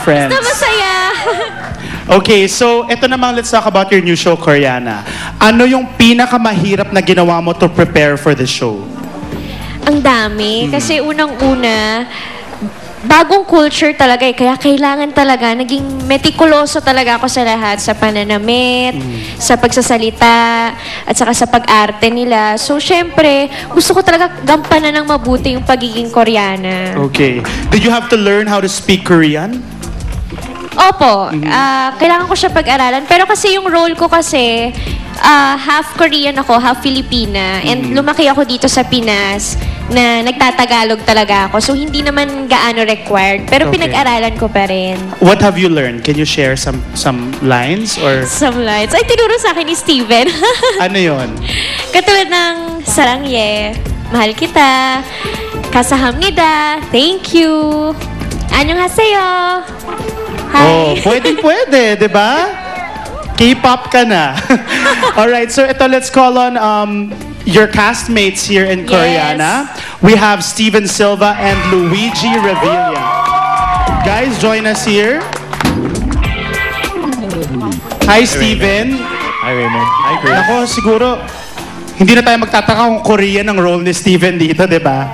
friends? Basta masaya. Okay, so ito namang let's talk about your new show, Koreana. Ano yung pinakamahirap na ginawa mo to prepare for the show? Ang dami. Kasi unang-una, bagong culture talaga eh. Kaya kailangan talaga, naging meticuloso talaga ako sa lahat. Sa pananamit, sa pagsasalita, at saka sa pag-arte nila. So, syempre, gusto ko talaga gampanan ng mabuti yung pagiging Koreana. Okay. Did you have to learn how to speak Korean? Opo. Kailangan ko siya pag-aralan. Pero kasi yung role ko kasi, half Korean ako, half Filipina. And lumaki ako dito sa Pinas na nagtatagalog talaga ako. So, hindi naman gaano required. Pero Okay. pinag-aralan ko pa rin. What have you learned? Can you share some lines or Some lines. Ay, tinuro sa akin ni Steven. ano yon? Katulad ng sarangye, mahal kita, kasahamnida, thank you, anyong haseyo. Hi. Oh, pwede, di ba? K-pop ka na. Alright, so ito, let's call on your castmates here in Koreana. We have Steven Silva and Luigi Revilla. Guys, join us here. Hi, Steven. Hi, Raymond. Hi, Chris. Ako, siguro, hindi na tayo magtataka kung Korean ang role ni Steven dito, di ba?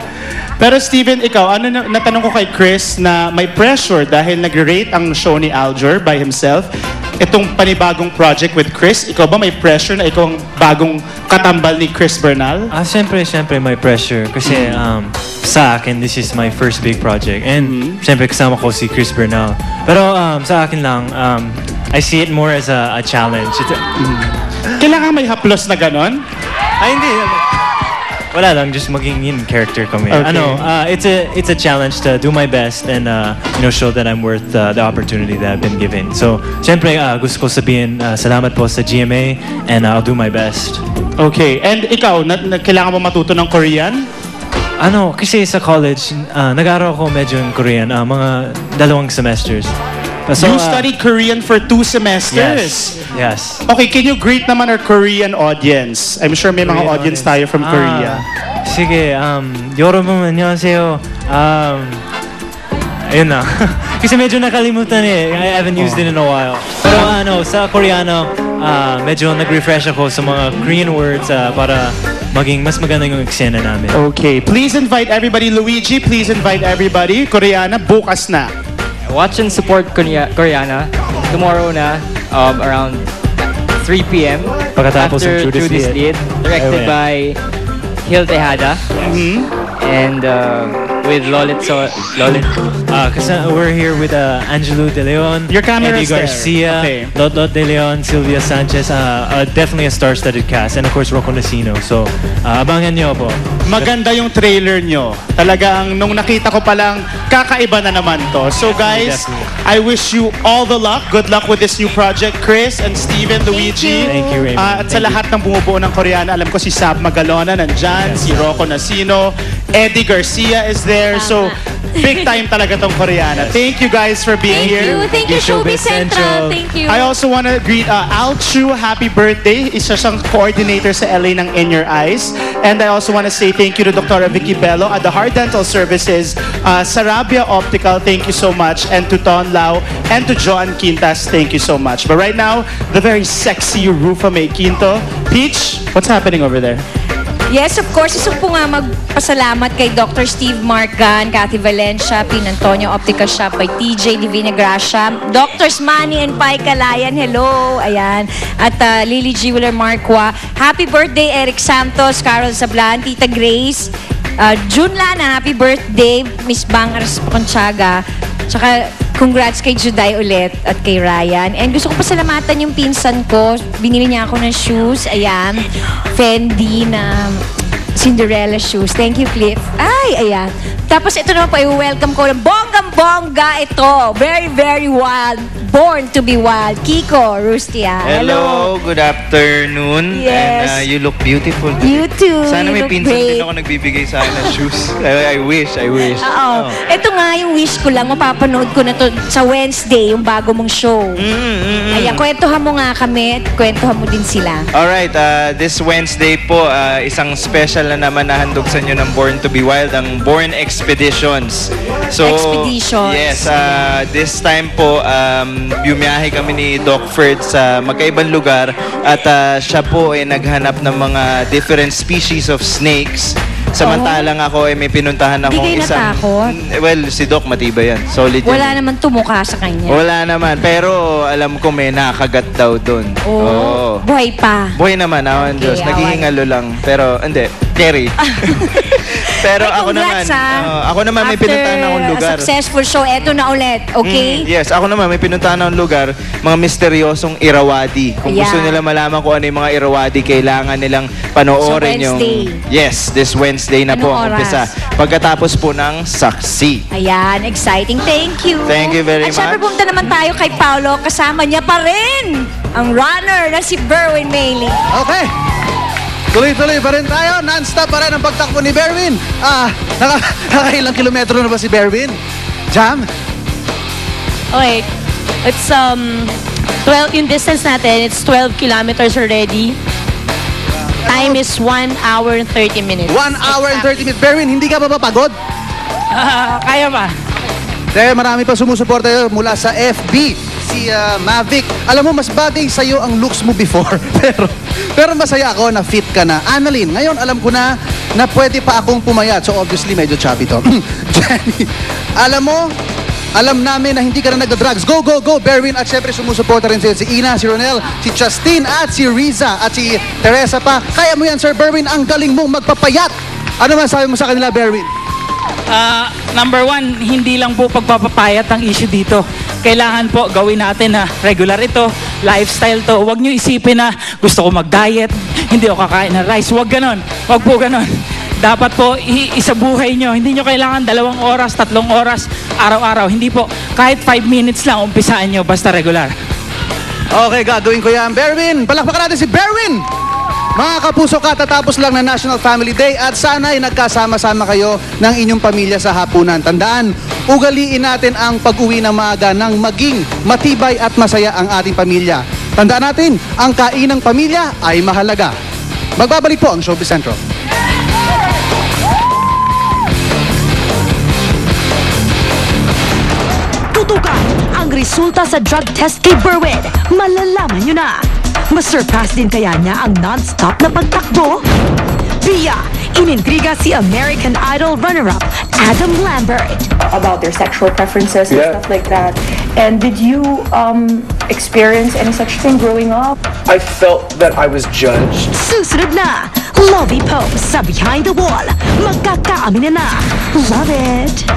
Pero Steven, ikaw, ano natanong ko kay Chris na may pressure dahil nag-rate ang show ni Aljur by himself. Itong panibagong project with Chris, ikaw ba may pressure na ikaw ang bagong katambal ni Chris Bernal? Siyempre, may pressure. Kasi sa akin, this is my first big project. And siyempre, kasama ko si Chris Bernal. Pero sa akin lang, I see it more as a challenge. Kailangan may haplos na ganon? Ay, hindi. Wala lang, just maging in character kami. Okay. It's a challenge to do my best and show that I'm worth the opportunity that I've been given. So, syempre, gusto ko sabihin salamat po sa GMA and I'll do my best. Okay, and ikaw, kailangan mo matuto ng Korean? Kasi sa college, nag-aaral ako medyo in Korean, mga 2 semesters. So, you studied Korean for 2 semesters? Yes. Okay, can you greet naman our Korean audience? I'm sure may mga Korean audience tayo from Korea. Sige, 여러분 안녕하세요. Ayun na. Kasi medyo nakalimutan eh. I haven't used it in a while. Pero sa Koreano, medyo nag-refresh ako sa mga Korean words para maging mas maganda yung eksena namin. Okay, please invite everybody. Luigi, please invite everybody. Koreana, bukas na. Watch and support Koreana tomorrow na around 3 p.m. Pagkatapos after ng True This Lead. Directed by Hil Tejada. And with Lolit. Kasi we're here with Angelo De Leon, Your camera Eddie is there. Garcia, Okay. Lot De Leon, Sylvia Sanchez, definitely a star-studded cast, and of course Rocco Nacino. So abangan niyo po. Maganda yung trailer nyo. Talagang nung nakita ko palang kakaiba na naman to. So guys, Definitely. I wish you all the luck. Good luck with this new project. Chris and Steven, Luigi. Thank you, Raymond. At sa lahat ng bumubuo ng Koreana, alam ko si Sab Magalona nandyan, si Rocco Nacino, Eddie Garcia is there. So, big time talaga tong Koreana. Thank you guys for being here. Thank you, Showbiz Central. Thank you. I also want to greet Al Chu, happy birthday. Isa siyang coordinator sa LA ng In Your Eyes. And I also want to say thank you to Dr. Vicky Bello at the Heart Dental Services, Sarabia Optical, thank you so much. And to Ton Lau and to Joan Quintas, thank you so much. But right now, the very sexy Rufa May Quinto. Peach, what's happening over there? Yes, of course. Gusto po nga magpasalamat kay Dr. Steve Marcan, Cathy Valencia, Pinantonio Optical Shop by TJ Divina Gracia, Drs. Manny and Pai Calayan, hello, ayan, at Lily Jeweler Marqua. Happy birthday, Eric Santos, Carol Sablan, Tita Grace, June Lana, happy birthday, Miss Bang Aras Conchaga, tsaka congrats kay Juday ulit at kay Ryan. And gusto ko pasalamatan yung pinsan ko. Binili niya ako ng shoes. Ayan. Fendi na Cinderella shoes. Thank you, Cliff. Ay, ayan. Tapos ito naman po, i-welcome ko ng bonggang-bongga ito. Very, very wild. Born to be wild. Kiko Rustia. Hello, good afternoon. Yes. And you look beautiful. You too. Sana may You look pinsan great. din ako nagbibigay sa akin ng shoes. I wish. Oo. Ito nga yung wish ko lang. Mapapanood ko na to sa Wednesday, yung bago mong show. Ayan, kwentuhan mo nga kami at kwentuhan mo din sila. Alright, this Wednesday po, isang special na naman na handog sa inyo ng Born to be Wild, ang Born Expeditions. Expeditions. Yes, this time po, bumiyahe kami ni Doc Ferd sa magkaibang lugar at siya po ay naghanap ng mga different species of snakes. Samantalang ako ay may pinuntahan akong Di kayo natakot? Well, si Doc matibay yan. Solid yan. Wala naman tumuka sa kanya. Wala naman. Pero alam ko may nakagat daw doon. Oh. Buhay pa. Buhay naman, awan Okay, Diyos. Naghihingalo lang. Pero, hindi. Carry. Pero Ay, ako naman, congrats, ako naman may pinuntahan akong After lugar. a successful show, eto na ulit. Okay? Yes, ako naman may pinuntahan akong lugar, mga misteryosong Irrawaddy. Kung gusto Ayan. nila malaman kung ano yung mga Irrawaddy, kailangan nilang panoorin So, yung... Wednesday. Yes, this Wednesday na po Anong ang oras? umpisa. Pagkatapos po ng Saksi. Ayan, exciting. Thank you. Thank you very At syempre much. pumunta naman tayo kay Paolo. Kasama niya pa rin ang runner na si Berwin Mailey. Okay. Tuloy-tuloy pa rin tayo. Non-stop pa rin ang pagtakbo ni Berwin. Nakailang kilometro na ba si Berwin? Jam? Okay. It's 12 yung distance natin, it's 12 kilometers already. Time is 1 hour and 30 minutes. 1 hour and 30 minutes. Berwin, hindi ka ba pagod? Kaya ba? Dahil marami pa sumusuporta mula sa FB. Si Mavic. Alam mo, mas bagay sa'yo ang looks mo before. pero masaya ako na fit ka na. Annalyn, ngayon alam ko na pwede pa akong pumayat. So obviously, medyo chubby to. Jenny, alam namin na hindi ka na nagda-drugs. Go, go, go, Berwin. At syempre sumusuporta rin sa'yo si Ina, si Ronel, si Justine, at si Riza, at si Teresa pa. Kaya mo yan, Sir Berwin. Ang galing mong magpapayat. Ano man sabi mo sa kanila, Berwin? Number one, hindi lang po pagpapapayat ang issue dito. Kailangan po gawin natin na regular ito, lifestyle to. Huwag nyo isipin na gusto ko mag-diet, hindi ako kakain ng rice. Huwag ganon. Huwag po ganon. Dapat po isabuhay nyo. Hindi nyo kailangan 2 oras, 3 oras, araw-araw. Hindi po. Kahit 5 minutes lang, umpisaan nyo basta regular. Okay, gagawin ko yan. Berwin, palakpakan natin si Berwin! Mga kapuso, katatapos lang na National Family Day at sana'y nagkasama-sama kayo ng inyong pamilya sa hapunan. Tandaan, ugaliin natin ang pag-uwi ng maaga nang maging matibay at masaya ang ating pamilya. Tandaan natin, ang kainang pamilya ay mahalaga. Magbabalik po ang Showbiz Central. Tutukan ang resulta sa drug test kay Berwin. Malalaman nyo na. Masurpass din kaya niya ang non-stop na pagtakbo? Pia, inintriga si American Idol runner-up Adam Lambert. About their sexual preferences and stuff like that. And did you experience any such thing growing up? I felt that I was judged. Susunod na, Lovey Pope sa Behind the Wall. Magkakaamin na. Love it!